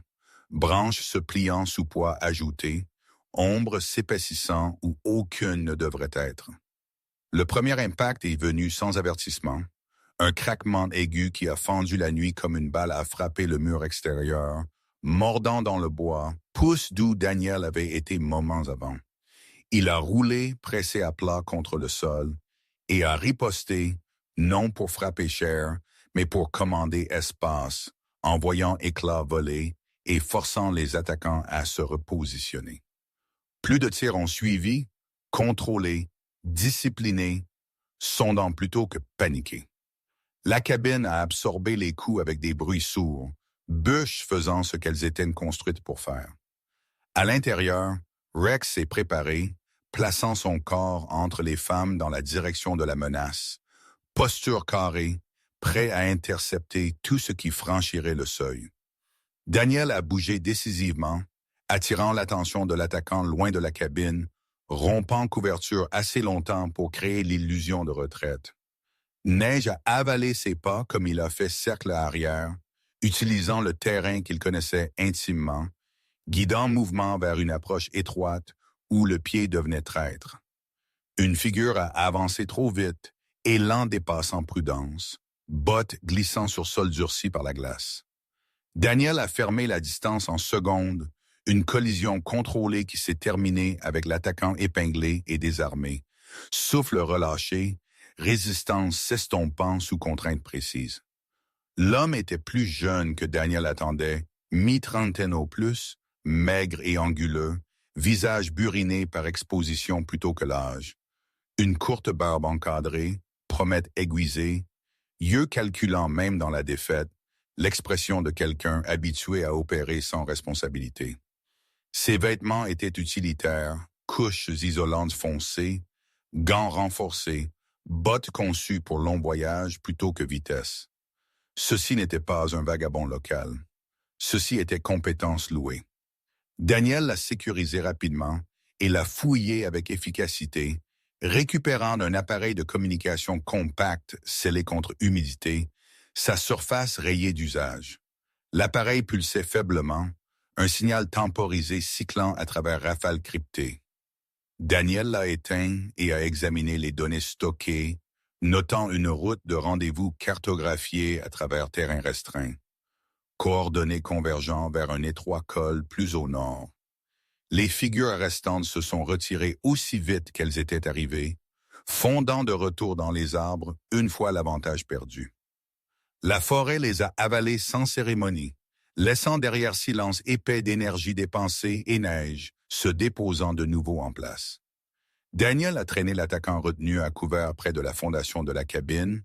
Speaker 1: branches se pliant sous poids ajouté, ombres s'épaississant où aucune ne devrait être. Le premier impact est venu sans avertissement, un craquement aigu qui a fendu la nuit comme une balle a frappé le mur extérieur, mordant dans le bois, pouce d'où Daniel avait été moments avant. Il a roulé, pressé à plat contre le sol, et a riposté, non pour frapper cher, mais pour commander espace, envoyant éclats voler et forçant les attaquants à se repositionner. Plus de tirs ont suivi, contrôlés, disciplinés, sondant plutôt que paniqués. La cabine a absorbé les coups avec des bruits sourds, bûches faisant ce qu'elles étaient construites pour faire. À l'intérieur, Rex s'est préparé, plaçant son corps entre les femmes dans la direction de la menace, posture carrée, prêt à intercepter tout ce qui franchirait le seuil. Daniel a bougé décisivement, attirant l'attention de l'attaquant loin de la cabine, rompant couverture assez longtemps pour créer l'illusion de retraite. Neige a avalé ses pas comme il a fait cercle arrière, utilisant le terrain qu'il connaissait intimement, guidant mouvement vers une approche étroite où le pied devenait traître. Une figure a avancé trop vite, élan dépassant prudence, bottes glissant sur sol durci par la glace. Daniel a fermé la distance en secondes, une collision contrôlée qui s'est terminée avec l'attaquant épinglé et désarmé, souffle relâché, résistance s'estompant sous contrainte précise. L'homme était plus jeune que Daniel attendait, mi-trentaine au plus, maigre et anguleux, visage buriné par exposition plutôt que l'âge. Une courte barbe encadrée, promette aiguisée, yeux calculant même dans la défaite, l'expression de quelqu'un habitué à opérer sans responsabilité. Ses vêtements étaient utilitaires, couches isolantes foncées, gants renforcés, bottes conçues pour long voyage plutôt que vitesse. Ceci n'était pas un vagabond local. Ceci était compétence louée. Daniel l'a sécurisé rapidement et l'a fouillé avec efficacité, récupérant d'un appareil de communication compact scellé contre humidité, sa surface rayée d'usage. L'appareil pulsait faiblement, un signal temporisé cyclant à travers rafales cryptées. Daniel l'a éteint et a examiné les données stockées, notant une route de rendez-vous cartographiée à travers terrain restreint. Coordonnées convergeant vers un étroit col plus au nord. Les figures restantes se sont retirées aussi vite qu'elles étaient arrivées, fondant de retour dans les arbres une fois l'avantage perdu. La forêt les a avalées sans cérémonie, laissant derrière silence épais d'énergie dépensée et neige, se déposant de nouveau en place. Daniel a traîné l'attaquant retenu à couvert près de la fondation de la cabine,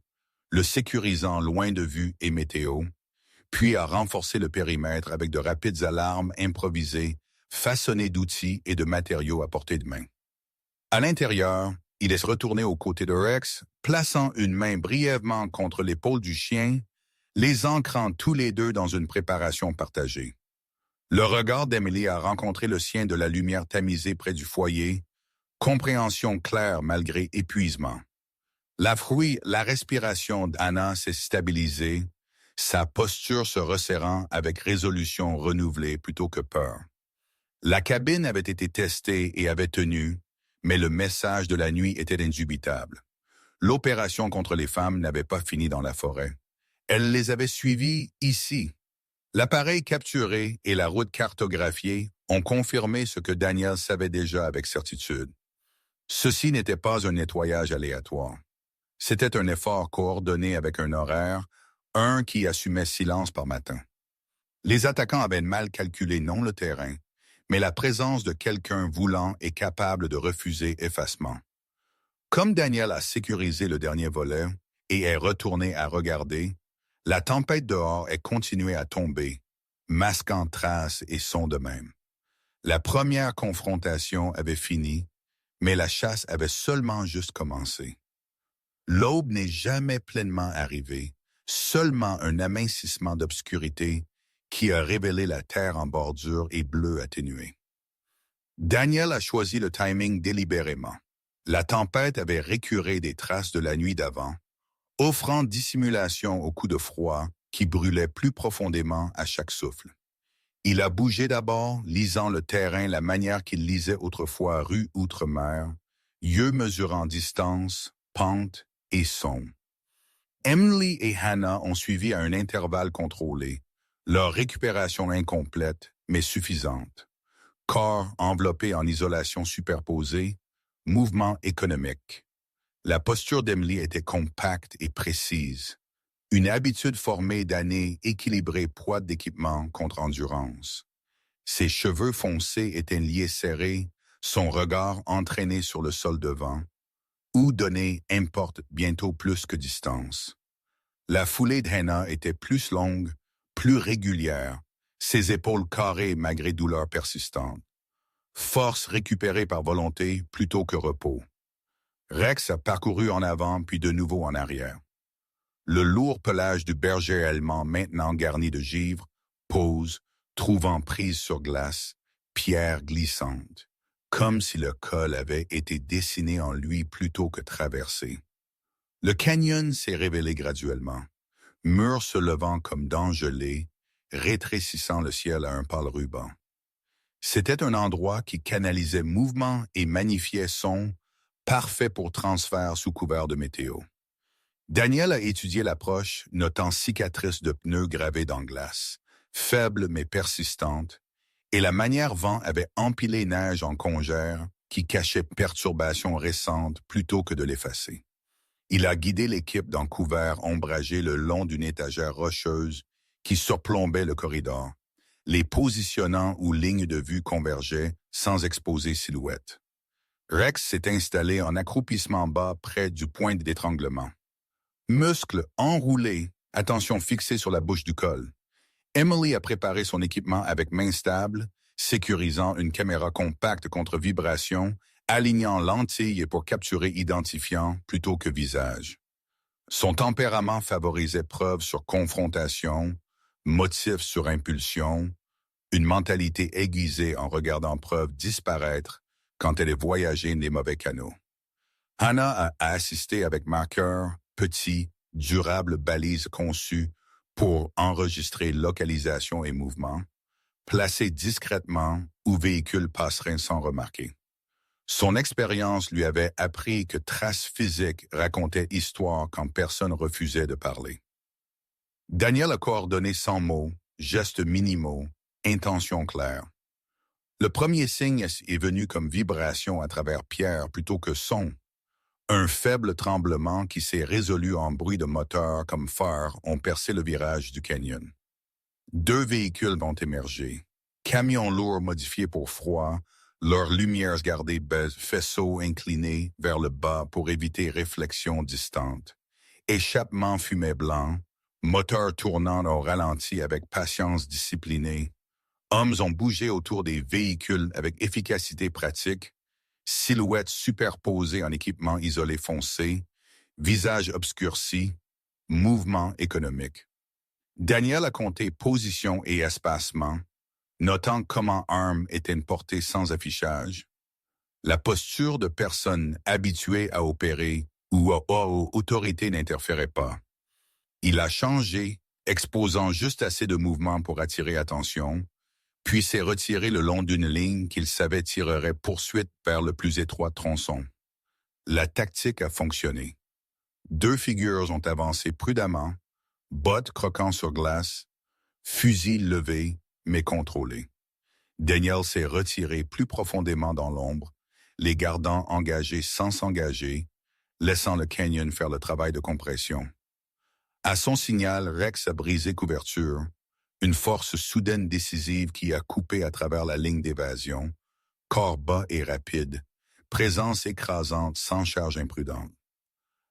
Speaker 1: le sécurisant loin de vue et météo, puis a renforcé le périmètre avec de rapides alarmes improvisées, façonnées d'outils et de matériaux à portée de main. À l'intérieur, il est retourné aux côtés de Rex, plaçant une main brièvement contre l'épaule du chien, les ancrant tous les deux dans une préparation partagée. Le regard d'Emily a rencontré le sien de la lumière tamisée près du foyer, compréhension claire malgré épuisement. La respiration d'Anna s'est stabilisée, sa posture se resserrant avec résolution renouvelée plutôt que peur. La cabine avait été testée et avait tenu, mais le message de la nuit était indubitable. L'opération contre les femmes n'avait pas fini dans la forêt. Elle les avait suivies ici. L'appareil capturé et la route cartographiée ont confirmé ce que Daniel savait déjà avec certitude. Ceci n'était pas un nettoyage aléatoire. C'était un effort coordonné avec un horaire, un qui assumait silence par matin. Les attaquants avaient mal calculé non le terrain, mais la présence de quelqu'un voulant et capable de refuser effacement. Comme Daniel a sécurisé le dernier volet et est retourné à regarder, la tempête dehors est continuée à tomber, masquant traces et sons de même. La première confrontation avait fini, mais la chasse avait seulement juste commencé. L'aube n'est jamais pleinement arrivée, seulement un amincissement d'obscurité qui a révélé la terre en bordure et bleu atténué. Daniel a choisi le timing délibérément. La tempête avait récuré des traces de la nuit d'avant, offrant dissimulation au coup de froid qui brûlait plus profondément à chaque souffle. Il a bougé d'abord, lisant le terrain la manière qu'il lisait autrefois rue Outre-mer, yeux mesurant distance, pente et son. Emily et Hannah ont suivi à un intervalle contrôlé, leur récupération incomplète mais suffisante. Corps enveloppé en isolation superposée, mouvement économique. La posture d'Emily était compacte et précise. Une habitude formée d'années équilibrée poids d'équipement contre endurance. Ses cheveux foncés étaient liés serrés, son regard entraîné sur le sol devant. Où donner importe bientôt plus que distance. La foulée de Hannah était plus longue, plus régulière, ses épaules carrées malgré douleur persistante. Force récupérée par volonté plutôt que repos. Rex a parcouru en avant puis de nouveau en arrière. Le lourd pelage du berger allemand maintenant garni de givre pose, trouvant prise sur glace, pierre glissante. comme si le col avait été dessiné en lui plutôt que traversé. Le canyon s'est révélé graduellement, mur se levant comme dents gelées, rétrécissant le ciel à un pâle ruban. C'était un endroit qui canalisait mouvement et magnifiait son, parfait pour transfert sous couvert de météo. Daniel a étudié l'approche, notant cicatrices de pneus gravées dans glace, faibles mais persistantes, et la manière vent avait empilé neige en congère qui cachait perturbations récentes plutôt que de l'effacer. Il a guidé l'équipe dans couvert ombragé le long d'une étagère rocheuse qui surplombait le corridor, les positionnant où lignes de vue convergeaient sans exposer silhouette. Rex s'est installé en accroupissement bas près du point d'étranglement. Muscles enroulés, attention fixée sur la bouche du col. Emily a préparé son équipement avec main stable, sécurisant une caméra compacte contre vibration, alignant lentilles pour capturer identifiant plutôt que visage. Son tempérament favorisait preuve sur confrontation, motif sur impulsion, une mentalité aiguisée en regardant preuve disparaître quand elle est voyagée des mauvais canaux. Hannah a assisté avec marqueur, petit, durable balise conçue pour enregistrer localisation et mouvement, placée discrètement où véhicule passerait sans remarquer. Son expérience lui avait appris que traces physiques racontaient histoire quand personne refusait de parler. Daniel a coordonné sans mots, gestes minimaux, intentions claires. Le premier signe est venu comme vibration à travers pierre plutôt que son. Un faible tremblement qui s'est résolu en bruit de moteur comme phare ont percé le virage du canyon. 2 véhicules vont émerger. Camions lourds modifiés pour froid, leurs lumières gardées faisceaux inclinés vers le bas pour éviter réflexion distante. Échappement fumée blanc, moteur tournant au ralenti avec patience disciplinée. Hommes ont bougé autour des véhicules avec efficacité pratique, silhouettes superposées en équipement isolé foncé, visage obscurci, mouvement économique. Daniel a compté position et espacement, notant comment armes étaient portées sans affichage. La posture de personnes habituées à opérer ou à autorité n'interférait pas. Il a changé, exposant juste assez de mouvement pour attirer attention, puis s'est retiré le long d'une ligne qu'il savait tirerait poursuite vers le plus étroit tronçon. La tactique a fonctionné. 2 figures ont avancé prudemment, bottes croquant sur glace, fusil levé, mais contrôlé. Daniel s'est retiré plus profondément dans l'ombre, les gardant engagés sans s'engager, laissant le canyon faire le travail de compression. À son signal, Rex a brisé couverture, une force soudaine décisive qui a coupé à travers la ligne d'évasion, corps bas et rapide, présence écrasante sans charge imprudente.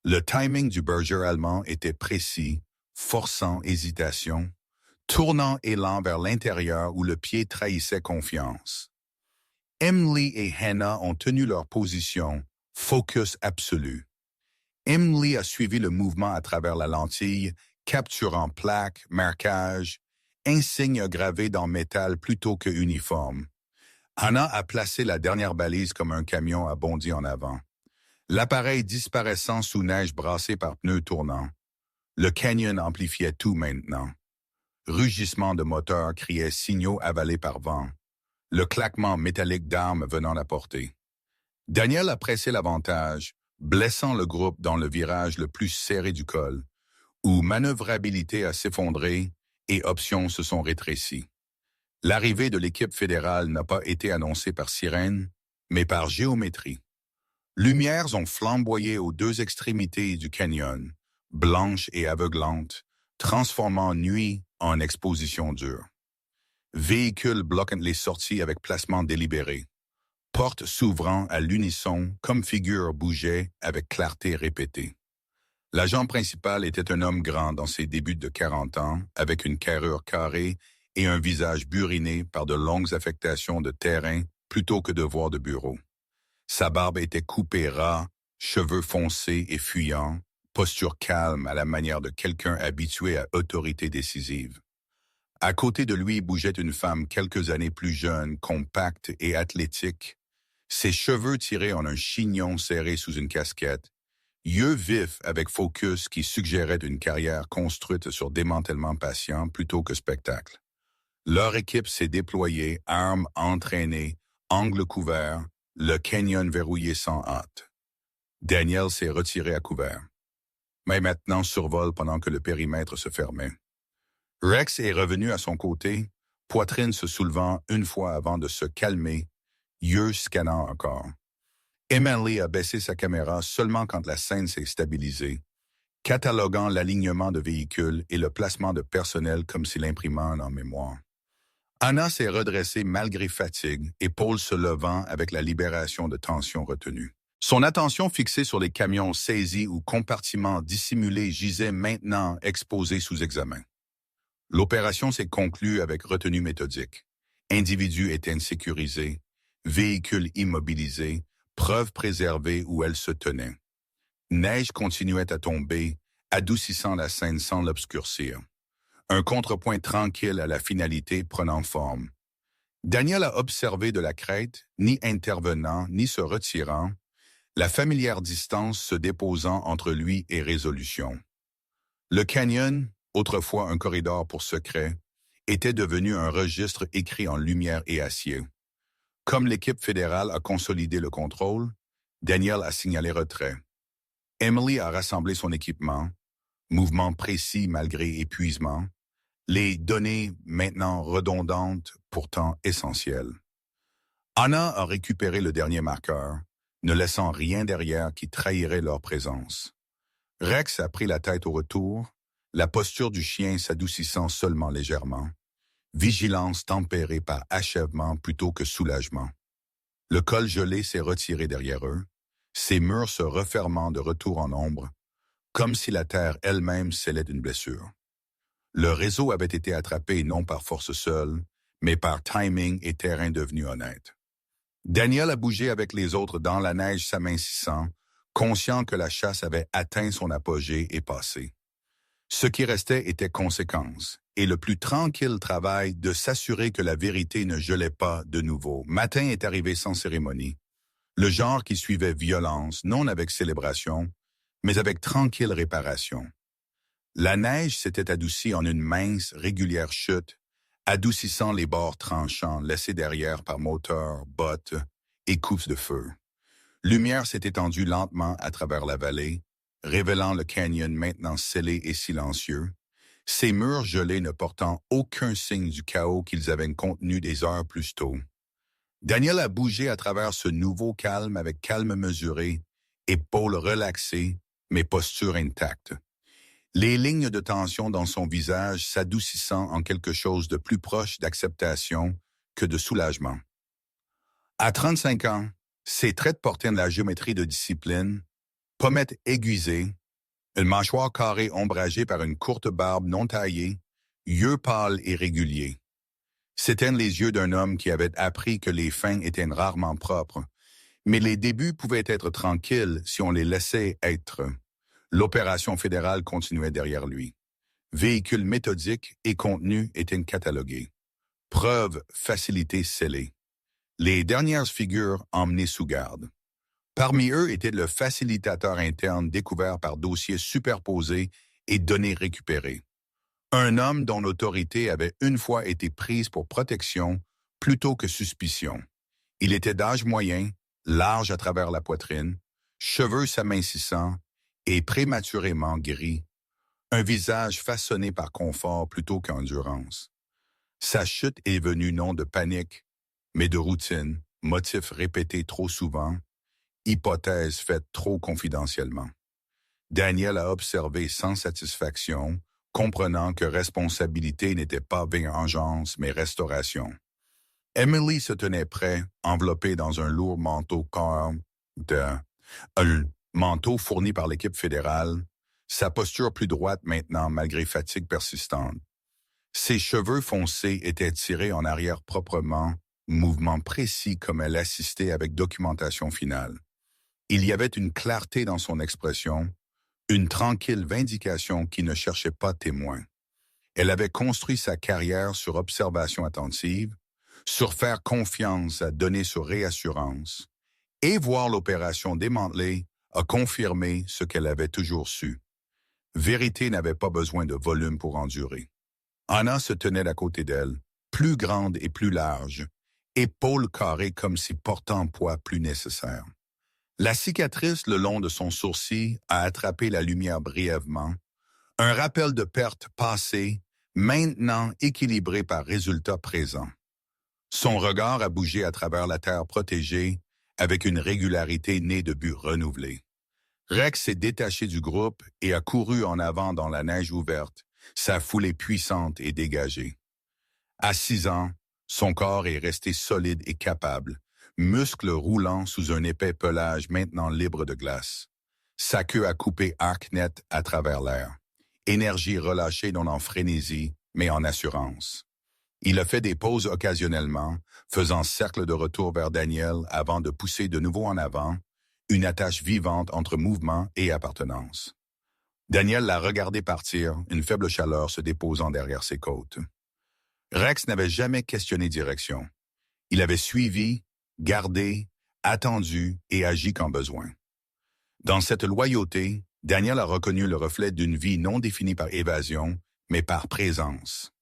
Speaker 1: Le timing du Berger allemand était précis, forçant hésitation, tournant élan vers l'intérieur où le pied trahissait confiance. Emily et Hannah ont tenu leur position, focus absolu. Emily a suivi le mouvement à travers la lentille, capturant plaques, marquages, insignes gravés dans métal plutôt que uniforme. Hannah a placé la dernière balise comme un camion a bondi en avant. L'appareil disparaissant sous neige brassée par pneus tournants. Le canyon amplifiait tout maintenant. Rugissement de moteur criait signaux avalés par vent. Le claquement métallique d'armes venant la porter. Daniel a pressé l'avantage, blessant le groupe dans le virage le plus serré du col, où manœuvrabilité a s'effondré et options se sont rétrécies. L'arrivée de l'équipe fédérale n'a pas été annoncée par sirène, mais par géométrie. Lumières ont flamboyé aux 2 extrémités du canyon, blanches et aveuglantes, transformant nuit en exposition dure. Véhicules bloquant les sorties avec placement délibéré. Portes s'ouvrant à l'unisson comme figures bougeaient avec clarté répétée. L'agent principal était un homme grand dans ses débuts de 40 ans, avec une carrure carrée et un visage buriné par de longues affectations de terrain plutôt que de voies de bureau. Sa barbe était coupée ras, cheveux foncés et fuyants, posture calme à la manière de quelqu'un habitué à autorité décisive. À côté de lui bougeait une femme quelques années plus jeune, compacte et athlétique, Ses cheveux tirés en un chignon serré sous une casquette, yeux vifs avec focus qui suggérait une carrière construite sur démantèlement patient plutôt que spectacle. Leur équipe s'est déployée, armes entraînées, angles couverts, le canyon verrouillé sans hâte. Daniel s'est retiré à couvert, mais maintenant survole pendant que le périmètre se fermait. Rex est revenu à son côté, poitrine se soulevant une fois avant de se calmer, yeux scannant encore. Emily a baissé sa caméra seulement quand la scène s'est stabilisée, cataloguant l'alignement de véhicules et le placement de personnel comme si l'imprimant en mémoire. Anna s'est redressée malgré fatigue, épaules se levant avec la libération de tensions retenues. Son attention fixée sur les camions saisis ou compartiments dissimulés gisait maintenant exposés sous examen. L'opération s'est conclue avec retenue méthodique. Individus étaient sécurisés, véhicules immobilisés, preuves préservées où elles se tenaient. Neige continuait à tomber, adoucissant la scène sans l'obscurcir. Un contrepoint tranquille à la finalité prenant forme. Daniel a observé de la crête, ni intervenant, ni se retirant, la familière distance se déposant entre lui et résolution. Le canyon, autrefois un corridor pour secrets, était devenu un registre écrit en lumière et acier. Comme l'équipe fédérale a consolidé le contrôle, Daniel a signalé retrait. Emily a rassemblé son équipement, mouvement précis malgré épuisement, les données maintenant redondantes, pourtant essentielles. Anna a récupéré le dernier marqueur, ne laissant rien derrière qui trahirait leur présence. Rex a pris la tête au retour, la posture du chien s'adoucissant seulement légèrement. Vigilance tempérée par achèvement plutôt que soulagement. Le col gelé s'est retiré derrière eux, ses murs se refermant de retour en ombre, comme si la terre elle-même scellait une blessure. Le réseau avait été attrapé non par force seule, mais par timing et terrain devenu honnête. Daniel a bougé avec les autres dans la neige s'amincissant, conscient que la chasse avait atteint son apogée et passé. Ce qui restait était conséquence, et le plus tranquille travail de s'assurer que la vérité ne gelait pas de nouveau. Matin est arrivé sans cérémonie. Le genre qui suivait violence, non avec célébration, mais avec tranquille réparation. La neige s'était adoucie en une mince, régulière chute, adoucissant les bords tranchants laissés derrière par moteurs, bottes et coupes de feu. Lumière s'est étendue lentement à travers la vallée, révélant le canyon maintenant scellé et silencieux, ses murs gelés ne portant aucun signe du chaos qu'ils avaient contenu des heures plus tôt. Daniel a bougé à travers ce nouveau calme avec calme mesuré, épaules relaxées, mais posture intacte. Les lignes de tension dans son visage s'adoucissant en quelque chose de plus proche d'acceptation que de soulagement. À 35 ans, ses traits portaient de la géométrie de discipline, pommettes aiguisées, une mâchoire carrée ombragée par une courte barbe non taillée, yeux pâles et réguliers. C'étaient les yeux d'un homme qui avait appris que les fins étaient rarement propres, mais les débuts pouvaient être tranquilles si on les laissait être. L'opération fédérale continuait derrière lui. Véhicules méthodiques et contenus étaient catalogués. Preuves, facilités scellées. Les dernières figures emmenées sous garde. Parmi eux était le facilitateur interne découvert par dossiers superposés et données récupérées. Un homme dont l'autorité avait une fois été prise pour protection plutôt que suspicion. Il était d'âge moyen, large à travers la poitrine, cheveux s'amincissant et prématurément gris, un visage façonné par confort plutôt qu'endurance. Sa chute est venue non de panique, mais de routine, motif répété trop souvent, hypothèse faite trop confidentiellement. Daniel a observé sans satisfaction, comprenant que responsabilité n'était pas vengeance, mais restauration. Emily se tenait prêt, enveloppée dans un lourd manteau un manteau fourni par l'équipe fédérale, sa posture plus droite maintenant malgré fatigue persistante. Ses cheveux foncés étaient tirés en arrière proprement, mouvement précis comme elle assistait avec documentation finale. Il y avait une clarté dans son expression, une tranquille vindication qui ne cherchait pas témoin. Elle avait construit sa carrière sur observation attentive, sur faire confiance à donner sur réassurance, Et voir l'opération démantelée a confirmé ce qu'elle avait toujours su. Vérité n'avait pas besoin de volume pour endurer. Anna se tenait à côté d'elle, plus grande et plus large, épaules carrées comme si portant un poids plus nécessaire. La cicatrice le long de son sourcil a attrapé la lumière brièvement, un rappel de perte passée, maintenant équilibré par résultat présent. Son regard a bougé à travers la terre protégée avec une régularité née de buts renouvelés. Rex s'est détaché du groupe et a couru en avant dans la neige ouverte, sa foulée puissante et dégagée. À 6 ans, son corps est resté solide et capable, muscles roulants sous un épais pelage maintenant libre de glace. Sa queue a coupé arc net à travers l'air. Énergie relâchée non en frénésie, mais en assurance. Il a fait des pauses occasionnellement, faisant cercle de retour vers Daniel avant de pousser de nouveau en avant, une attache vivante entre mouvement et appartenance. Daniel l'a regardé partir, une faible chaleur se déposant derrière ses côtes. Rex n'avait jamais questionné direction. Il avait suivi, gardé, attendu et agi quand besoin. Dans cette loyauté, Daniel a reconnu le reflet d'une vie non définie par évasion, mais par présence.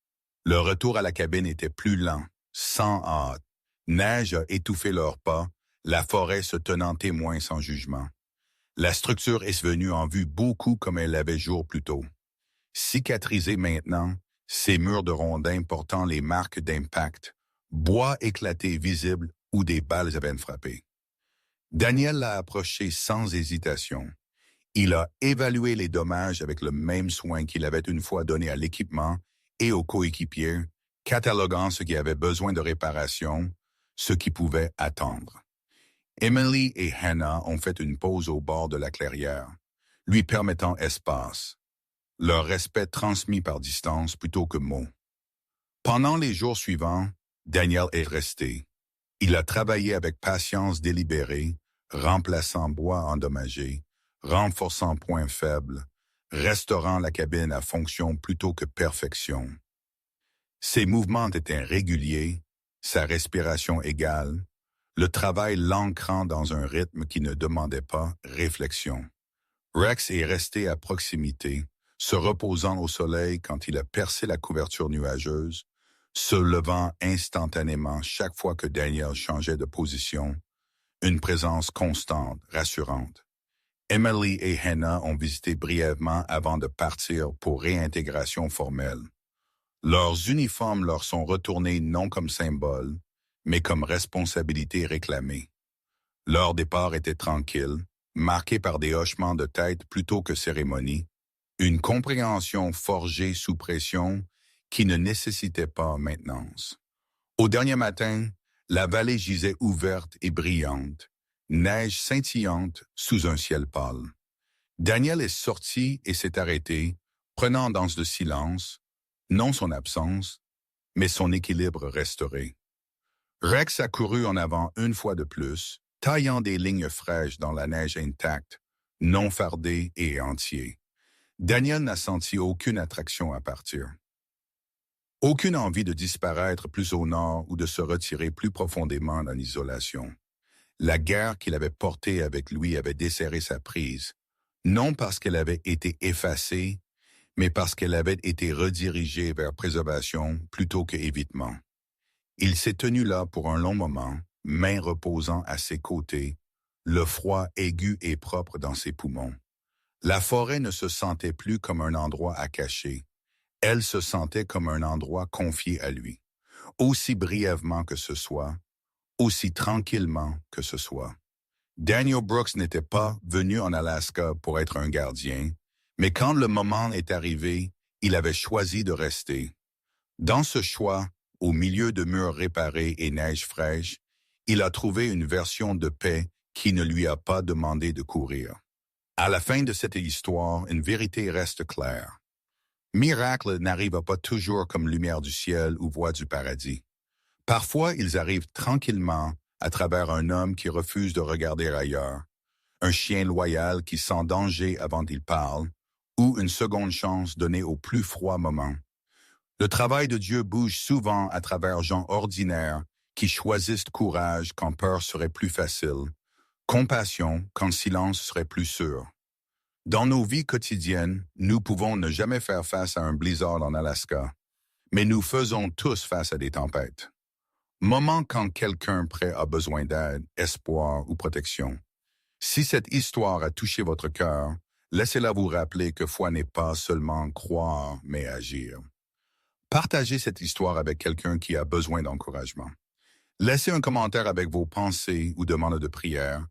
Speaker 1: Le retour à la cabine était plus lent, sans hâte. Neige a étouffé leurs pas, la forêt se tenant témoin sans jugement. La structure est venue en vue beaucoup comme elle l'avait jour plus tôt. Cicatrisée maintenant, ses murs de rondins portant les marques d'impact, bois éclaté visible où des balles avaient frappé. Daniel l'a approché sans hésitation. Il a évalué les dommages avec le même soin qu'il avait une fois donné à l'équipement et aux coéquipiers, cataloguant ce qui avait besoin de réparation, ce qui pouvait attendre. Emily et Hannah ont fait une pause au bord de la clairière, lui permettant espace. Leur respect transmis par distance plutôt que mots. Pendant les jours suivants, Daniel est resté. Il a travaillé avec patience délibérée, remplaçant bois endommagé, renforçant points faibles, restaurant la cabine à fonction plutôt que perfection. Ses mouvements étaient réguliers, sa respiration égale, le travail l'ancrant dans un rythme qui ne demandait pas réflexion. Rex est resté à proximité, se reposant au soleil quand il a percé la couverture nuageuse, se levant instantanément chaque fois que Daniel changeait de position, une présence constante, rassurante. Emily et Hannah ont visité brièvement avant de partir pour réintégration formelle. Leurs uniformes leur sont retournés non comme symbole, mais comme responsabilité réclamée. Leur départ était tranquille, marqué par des hochements de tête plutôt que cérémonie, une compréhension forgée sous pression qui ne nécessitait pas maintenance. Au dernier matin, la vallée gisait ouverte et brillante, neige scintillante sous un ciel pâle. Daniel est sorti et s'est arrêté, prenant danse de silence, non son absence, mais son équilibre restauré. Rex a couru en avant une fois de plus, taillant des lignes fraîches dans la neige intacte, non fardée et entier. Daniel n'a senti aucune attraction à partir. Aucune envie de disparaître plus au nord ou de se retirer plus profondément dans l'isolation. La guerre qu'il avait portée avec lui avait desserré sa prise, non parce qu'elle avait été effacée, mais parce qu'elle avait été redirigée vers préservation plutôt que évitement. Il s'est tenu là pour un long moment, mains reposant à ses côtés, le froid aigu et propre dans ses poumons. La forêt ne se sentait plus comme un endroit à cacher. Elle se sentait comme un endroit confié à lui, aussi brièvement que ce soit, aussi tranquillement que ce soit. Daniel Brooks n'était pas venu en Alaska pour être un gardien, mais quand le moment est arrivé, il avait choisi de rester. Dans ce choix, au milieu de murs réparés et neige fraîche, il a trouvé une version de paix qui ne lui a pas demandé de courir. À la fin de cette histoire, une vérité reste claire. Miracles n'arrivent pas toujours comme lumière du ciel ou voix du paradis. Parfois, ils arrivent tranquillement à travers un homme qui refuse de regarder ailleurs, un chien loyal qui sent danger avant qu'il parle, ou une seconde chance donnée au plus froid moment. Le travail de Dieu bouge souvent à travers gens ordinaires qui choisissent courage quand peur serait plus facile, Compassion quand silence serait plus sûr. Dans nos vies quotidiennes, nous pouvons ne jamais faire face à un blizzard en Alaska, mais nous faisons tous face à des tempêtes. Moment quand quelqu'un près a besoin d'aide, espoir ou protection. Si cette histoire a touché votre cœur, laissez-la vous rappeler que foi n'est pas seulement croire, mais agir. Partagez cette histoire avec quelqu'un qui a besoin d'encouragement. Laissez un commentaire avec vos pensées ou demandes de prière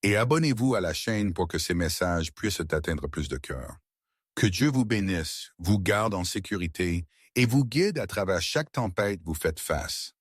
Speaker 1: et abonnez-vous à la chaîne pour que ces messages puissent atteindre plus de cœurs. Que Dieu vous bénisse, vous garde en sécurité et vous guide à travers chaque tempête que vous faites face.